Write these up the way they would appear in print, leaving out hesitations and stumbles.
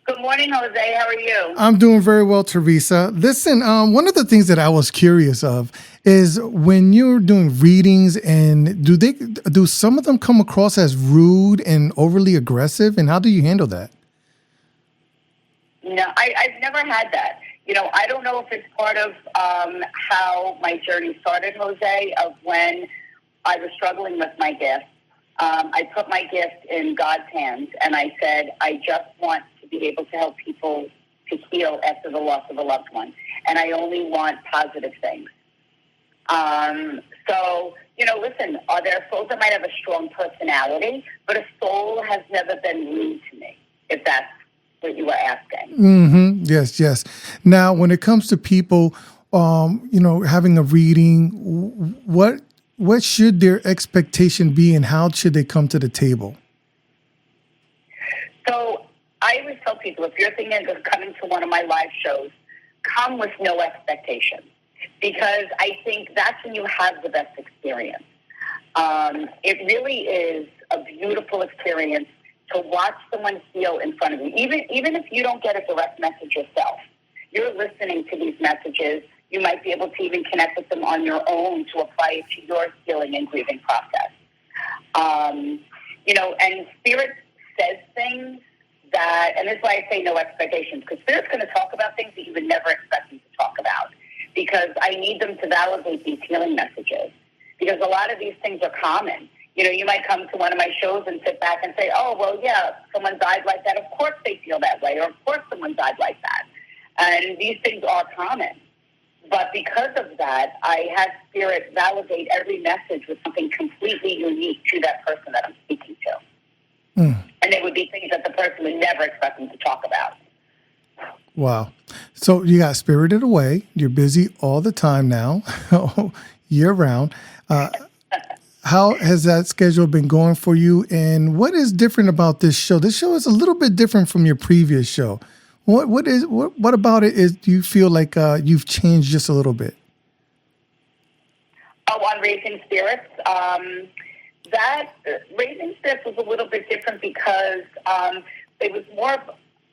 Good morning, Jose. How are you? I'm doing very well, Teresa. Listen, one of the things that I was curious of is when you're doing readings, and do some of them come across as rude and overly aggressive, and how do you handle that? No, I've never had that. I don't know if it's part of how my journey started, Jose, of when I was struggling with my gift. I put my gift in God's hands, and I said, I just want to be able to help people to heal after the loss of a loved one, and I only want positive things. Listen, are there souls that might have a strong personality, but a soul has never been rude to me, if that's what you were asking. Yes, yes. Now, when it comes to people, having a reading, what should their expectation be, and how should they come to the table? So I always tell people, if you're thinking of coming to one of my live shows, come with no expectations, because I think that's when you have the best experience. It really is a beautiful experience to watch someone heal in front of you. Even if you don't get a direct message yourself, you're listening to these messages. You might be able to even connect with them on your own to apply it to your healing and grieving process. And Spirit says things that, and this is why I say no expectations, because Spirit's going to talk about things that you would never expect them to talk about, because I need them to validate these healing messages, because a lot of these things are common. You might come to one of my shows and sit back and say, oh, well, yeah, someone died like that. Of course they feel that way, or of course someone died like that. And these things are common. But because of that, I had Spirit validate every message with something completely unique to that person that I'm speaking to. And it would be things that the person would never expect them to talk about. Wow. So you got spirited away. You're busy all the time now, year round. How has that schedule been going for you? And what is different about this show? This show is a little bit different from your previous show. What about it is, do you feel like you've changed just a little bit? Oh, on Raising Spirits? That Raising Spirits was a little bit different because it was more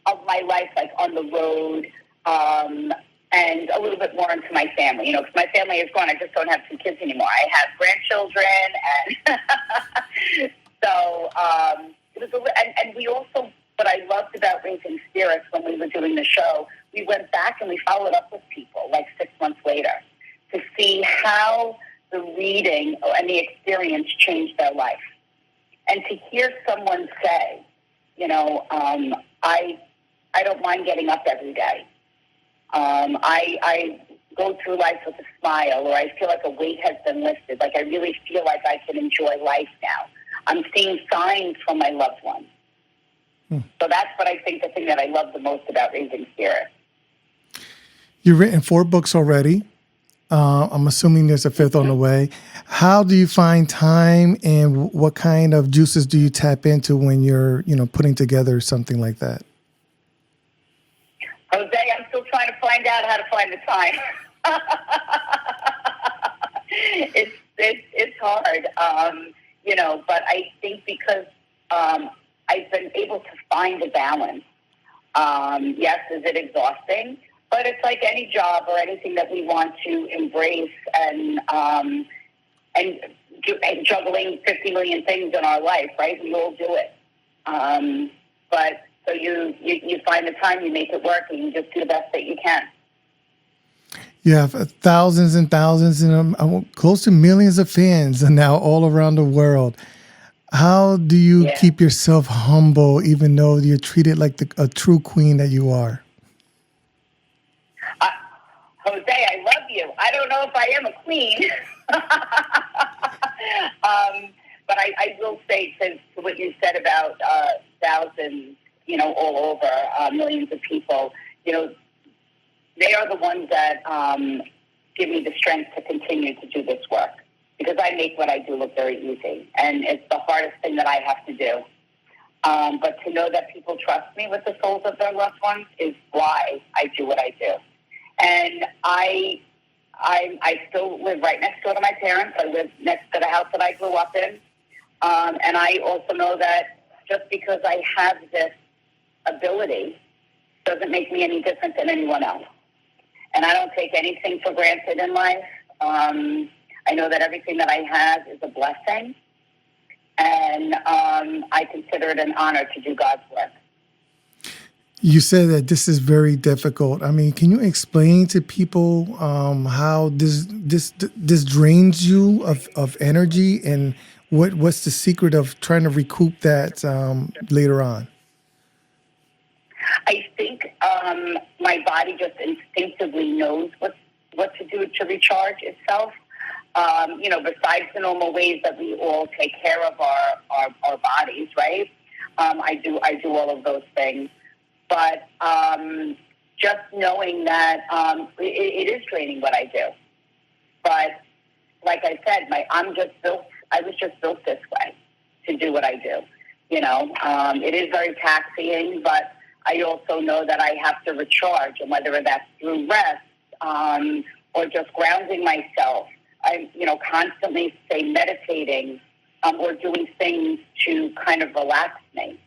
of my life, like on the road, and a little bit more into my family. Because my family is gone. I just don't have 2 kids anymore. I have grandchildren, and so it was. And we also, what I loved about Raising Spirits when we were doing the show, we went back and we followed up with people like 6 months later to see how the reading and the experience changed their life. And to hear someone say, I don't mind getting up every day. I go through life with a smile, or I feel like a weight has been lifted. Like I really feel like I can enjoy life now. I'm seeing signs from my loved ones. So that's what I think the thing that I love the most about Raising Spirit. You've written 4 books already. I'm assuming there's a 5th on the way. How do you find time, and what kind of juices do you tap into when you're, putting together something like that? Jose, I'm still trying to find out how to find the time. It's hard, but I think because I've been able to find a balance. Yes, is it exhausting? But it's like any job or anything that we want to embrace, and juggling 50 million things in our life, right? We all do it. But so you find the time, you make it work, and you just do the best that you can. You have thousands and thousands, and close to millions of fans now all around the world. How do you keep yourself humble, even though you're treated like a true queen that you are? Jose, I love you. I don't know if I am a queen. But I will say to what you said about thousands, all over, millions of people, they are the ones that give me the strength to continue to do this work, because I make what I do look very easy, and it's the hardest thing that I have to do. But to know that people trust me with the souls of their loved ones is why I do what I do. And I still live right next door to my parents. I live next to the house that I grew up in. And I also know that just because I have this ability doesn't make me any different than anyone else. And I don't take anything for granted in life. I know that everything that I have is a blessing. And I consider it an honor to do God's work. You said that this is very difficult. I mean, can you explain to people how this drains you of energy, and what's the secret of trying to recoup that later on? I think my body just instinctively knows what to do to recharge itself. Besides the normal ways that we all take care of our bodies, right? I do all of those things. But just knowing that it is draining what I do. But like I said, I was just built this way to do what I do. It is very taxing, but I also know that I have to recharge, and whether that's through rest or just grounding myself. I, constantly say meditating or doing things to kind of relax me.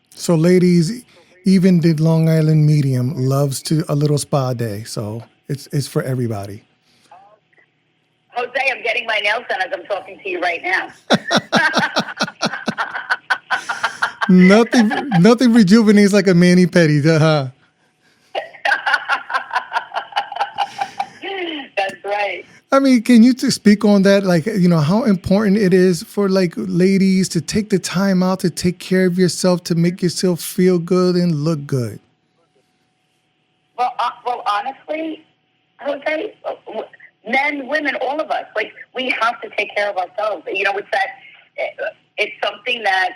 So, ladies, even the Long Island medium loves a little spa day. So it's for everybody. Jose, I'm getting my nails done as I'm talking to you right now. Nothing rejuvenates like a mani-pedi, huh? That's right. I mean, can you speak on that? Like, how important it is for like ladies to take the time out to take care of yourself, to make yourself feel good and look good. Well, honestly, Jose, men, women, all of us, like, we have to take care of ourselves. It's something that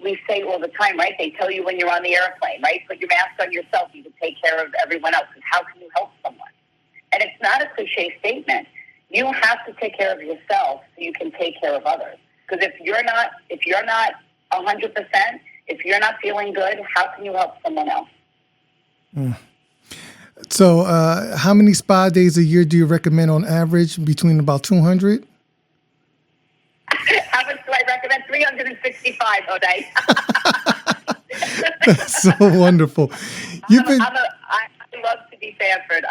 we say all the time, right? They tell you when you're on the airplane, right? Put your mask on yourself. You can take care of everyone else. Because how can you help someone? And it's not a cliche statement. You have to take care of yourself so you can take care of others. Because if you're not 100%, if you're not feeling good, how can you help someone else? So, how many spa days a year do you recommend on average? Between about 200? How much do I recommend? 365 a day. That's so wonderful.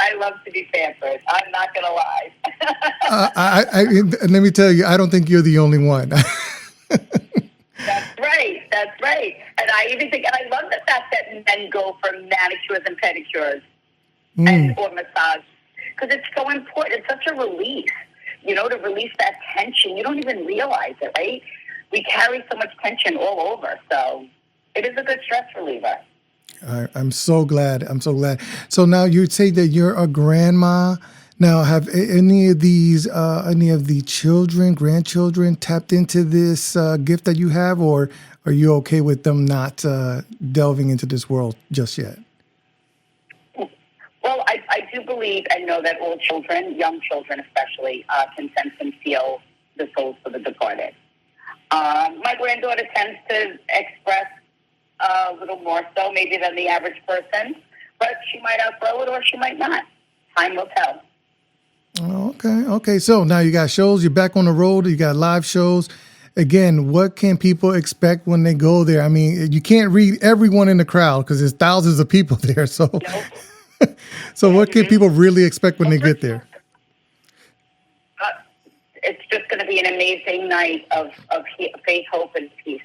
I love to be pampered. I'm not going to lie. Let me tell you, I don't think you're the only one. That's right. And I even think, and I love the fact that men go for manicures and pedicures or massage, because it's so important. It's such a release, to release that tension. You don't even realize it, right? We carry so much tension all over, so it is a good stress reliever. I'm so glad. So now you'd say that you're a grandma. Now, have any of the grandchildren tapped into this gift that you have, or are you okay with them not delving into this world just yet? Well, I do believe and know that all children, young children especially, can sense and feel the souls for the departed. My granddaughter tends to express a little more so maybe than the average person, but she might outgrow it or she might not. Time will tell. Okay. So now you got shows, you're back on the road, you got live shows. Again, what can people expect when they go there? I mean, you can't read everyone in the crowd because there's thousands of people there. So, nope. So what can people really expect when they get there? It's just going to be an amazing night of faith, hope, and peace.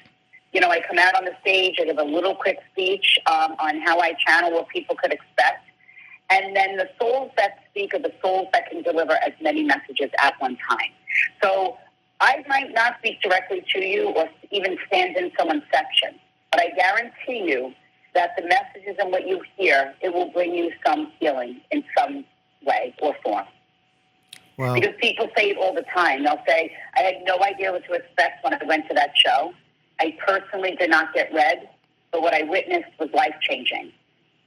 I come out on the stage, I give a little quick speech on how I channel what people could expect. And then the souls that speak are the souls that can deliver as many messages at one time. So I might not speak directly to you or even stand in someone's section, but I guarantee you that the messages and what you hear, it will bring you some healing in some way or form. Wow. Because people say it all the time. They'll say, I had no idea what to expect when I went to that show. I personally did not get read, but what I witnessed was life-changing.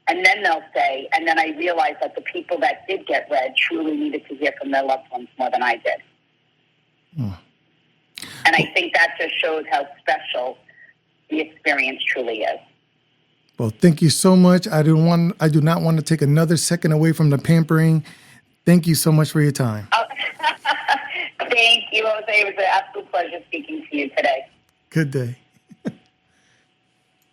And then they'll say, and then I realized that the people that did get read truly needed to hear from their loved ones more than I did. And I think that just shows how special the experience truly is. Well, thank you so much. I do not want to take another second away from the pampering. Thank you so much for your time. Thank you, Jose. It was an absolute pleasure speaking to you today. Good day.